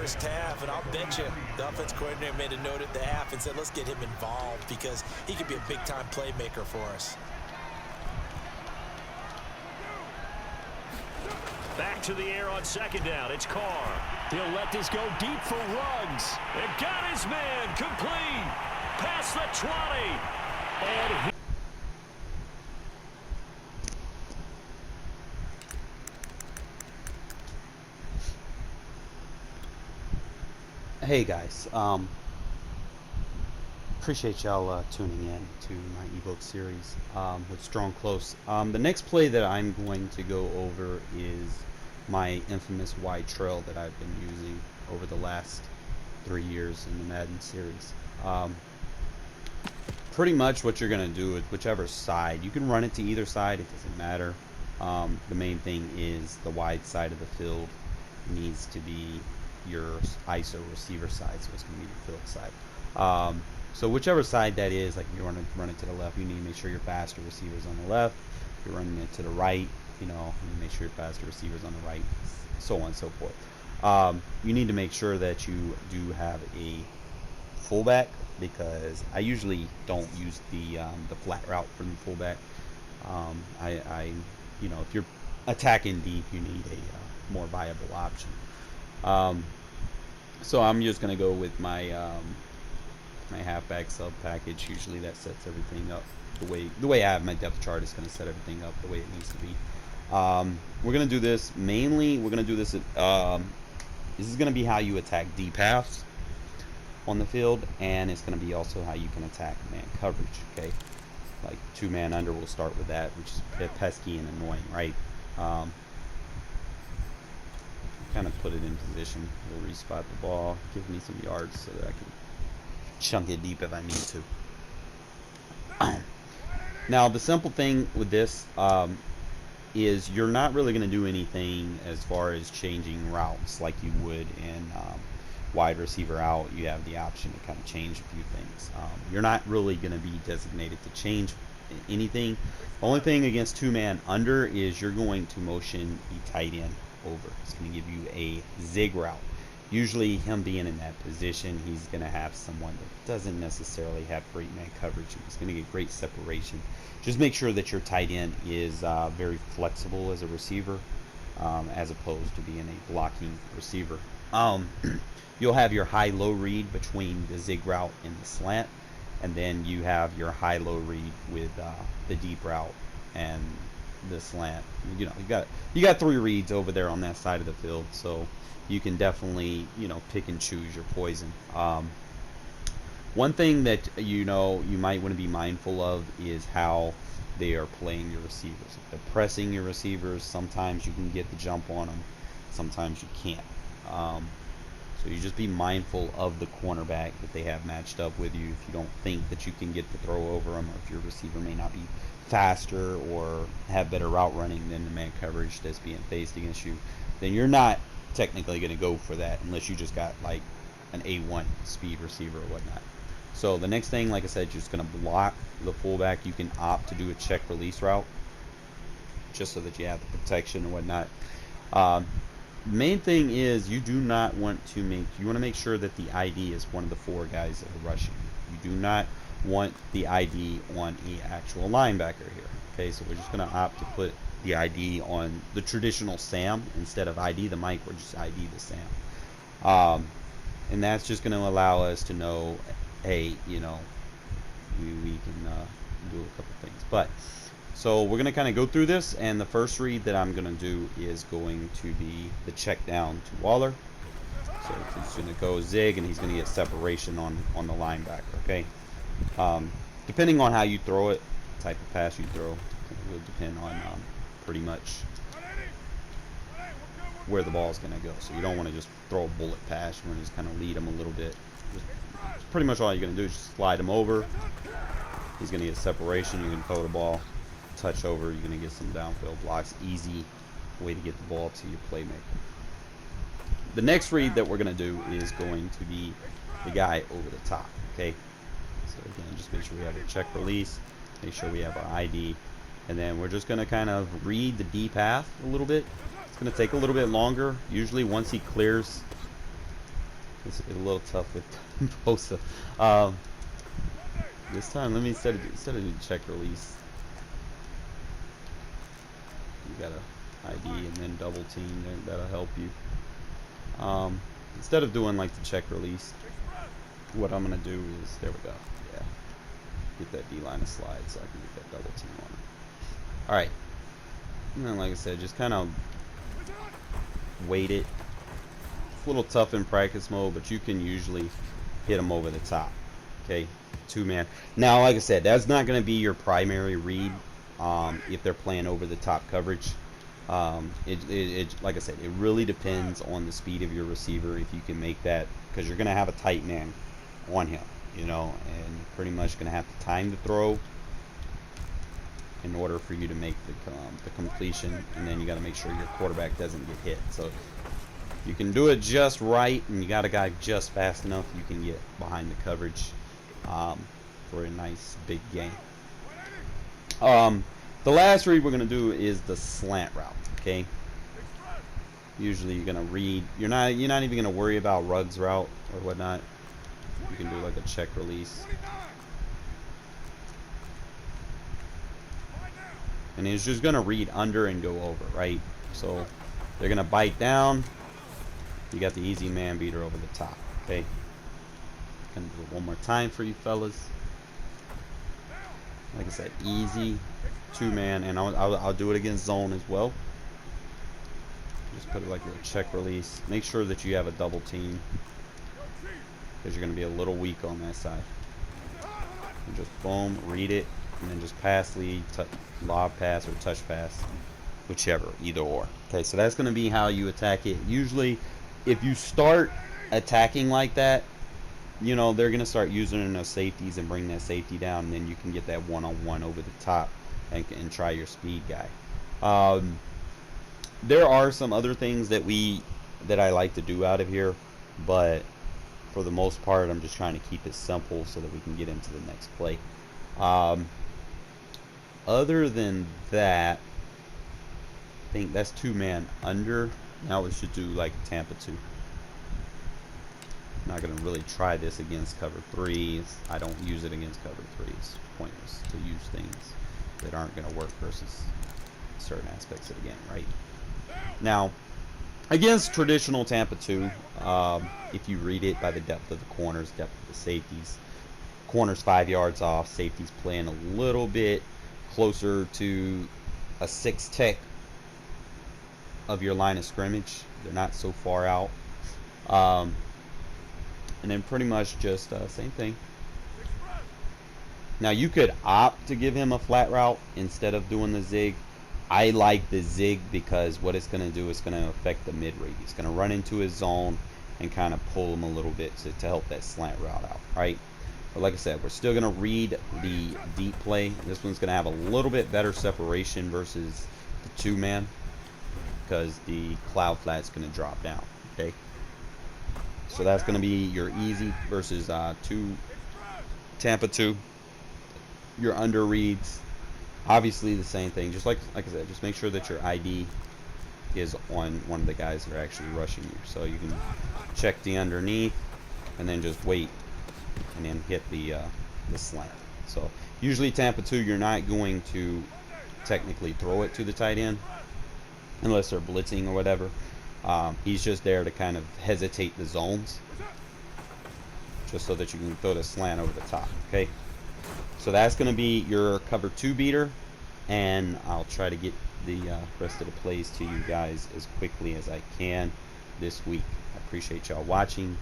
first half, and I'll bet you the offense coordinator made a note at the half and said, let's get him involved because he could be a big-time playmaker for us. Back to the air on second down. It's Carr. He'll let this go deep for Ruggs. And got his man complete. Past the 20. And Hey guys, appreciate y'all tuning in to my ebook series with Strong Close. The next play that I'm going to go over is my infamous wide trail that I've been using over the last 3 years in the Madden series. Pretty much what you're going to do is whichever side, you can run it to either side, it doesn't matter. The main thing is the wide side of the field needs to be your ISO receiver side, so it's going to be the field side. So whichever side that is, like if you want to run it to the left, you need to make sure your faster receivers on the left. If you're running it to the right, you know, you need to make sure your faster receivers on the right, so on and so forth. You need to make sure that you do have a fullback, because I usually don't use the flat route from the fullback. You know, if you're attacking deep, you need a more viable option. So I'm just gonna go with my my halfback sub package. Usually that sets everything up the way I have my depth chart is gonna set everything up the way it needs to be. We're gonna do this mainly. We're gonna do this. This is gonna be how you attack deep halves on the field, and it's gonna be also how you can attack man coverage. Okay, like 2-man under. We'll start with that, which is a bit pesky and annoying, right? Kind of put it in position. We'll respot the ball, give me some yards so that I can chunk it deep if I need to. Now, the simple thing with this is you're not really going to do anything as far as changing routes like you would in wide receiver out. You have the option to kind of change a few things. You're not really going to be designated to change anything. The only thing against 2-man under is you're going to motion the tight end over. It's going to give you a zig route. Usually him being in that position, he's going to have someone that doesn't necessarily have great man coverage, and he's going to get great separation. Just make sure that your tight end is very flexible as a receiver, as opposed to being a blocking receiver. You'll have your high-low read between the zig route and the slant, and then you have your high-low read with the deep route and the slant. You know, you got 3 reads over there on that side of the field, so you can definitely, you know, pick and choose your poison. One thing that you might want to be mindful of is how they are playing your receivers. If they're pressing your receivers, sometimes you can get the jump on them, sometimes you can't. So you just be mindful of the cornerback that they have matched up with you. If you don't think that you can get the throw over them, or if your receiver may not be faster or have better route running than the man coverage that's being faced against you, then you're not technically going to go for that unless you just got like an A1 speed receiver or whatnot. So the next thing, like I said, you're just going to block the fullback. You can opt to do a check release route just so that you have the protection and whatnot. Main thing is you do not want to you want to make sure that the ID is one of the 4 guys that are rushing. You do not want the ID on the actual linebacker here. Okay, so we're just going to opt to put the ID on the traditional Sam instead of ID the Mike. We're just ID the Sam, and that's just going to allow us to know, hey, you know, we can do a couple things. But so we're going to kind of go through this, and the first read that I'm going to do is going to be the check down to Waller. So he's going to go zig, and he's going to get separation on the linebacker. Okay. Depending on how you throw it, type of pass you throw, it will depend on pretty much where the ball is going to go. So you don't want to just throw a bullet pass. You want to just kind of lead him a little bit. Just pretty much all you're going to do is just slide him over. He's going to get separation. You can throw the ball, touch over. You're going to get some downfield blocks. Easy way to get the ball to your playmaker. The next read that we're going to do is going to be the guy over the top. Okay. So again, just make sure we have a check release, make sure we have our ID, and then we're just going to kind of read the deep half a little bit. It's going to take a little bit longer. Usually once he clears It's a little tough with Bosa. This time, let me instead of doing check release, you got a ID and then double team. That'll help you. Instead of doing like the check release, what I'm gonna do is, there we go. Yeah, get that D line of slide so I can get that double team on it. All right, and then like I said, just kind of wait it. It's a little tough in practice mode, but you can usually hit them over the top. Okay, 2-man. Now, like I said, that's not going to be your primary read if they're playing over the top coverage. Like I said, it really depends on the speed of your receiver if you can make that, because you're going to have a tight man on him, you know, and you're pretty much going to have to time the throw in order for you to make the completion, and then you got to make sure your quarterback doesn't get hit. So you can do it just right, and you got a guy just fast enough, you can get behind the coverage for a nice big gain. The last read we're going to do is the slant route. Okay, usually you're going to read, you're not even going to worry about Ruggs route or whatnot. You can do like a check release, and it's just going to read under and go over, right? So they're going to bite down. You got the easy man beater over the top. Okay, gonna do it one more time for you fellas. Like I said, easy 2-man, and I'll do it against zone as well. Just put it like a check release. Make sure that you have a double team, because you're going to be a little weak on that side. And just boom, read it, and then just pass lead, lob pass, or touch pass, whichever, either or. Okay, so that's going to be how you attack it. Usually, if you start attacking like that, you know, they're going to start using those safeties and bring that safety down, and then you can get that one-on-one over the top and try your speed guy. There are some other things that I like to do out of here, but for the most part, I'm just trying to keep it simple so that we can get into the next play. Other than that, I think that's 2-man under. Now we should do like Tampa 2. Not going to really try this against cover 3. I don't use it against cover 3. It's pointless to use things that aren't going to work versus certain aspects of the game, right? Now, against traditional Tampa 2, if you read it by the depth of the corners, depth of the safeties, corners 5 yards off, safeties playing a little bit closer to a 6 tick of your line of scrimmage. They're not so far out. And then pretty much just same thing. Now you could opt to give him a flat route instead of doing the zig. I like the zig because what it's going to do is going to affect the mid read. It's going to run into his zone and kind of pull him a little bit to help that slant route out, right? But like I said, we're still going to read the deep play. This one's going to have a little bit better separation versus the 2-man, because the cloud flat's going to drop down. Okay, so that's going to be your easy versus Tampa 2. Your under reads, obviously the same thing. Just like I said, just make sure that your ID is on one of the guys that are actually rushing you. So you can check the underneath and then just wait and then hit the slant. So usually Tampa 2, you're not going to technically throw it to the tight end unless they're blitzing or whatever. He's just there to kind of hesitate the zones, just so that you can throw the slant over the top. Okay, so that's going to be your cover 2 beater, and I'll try to get the rest of the plays to you guys as quickly as I can this week. I appreciate y'all watching.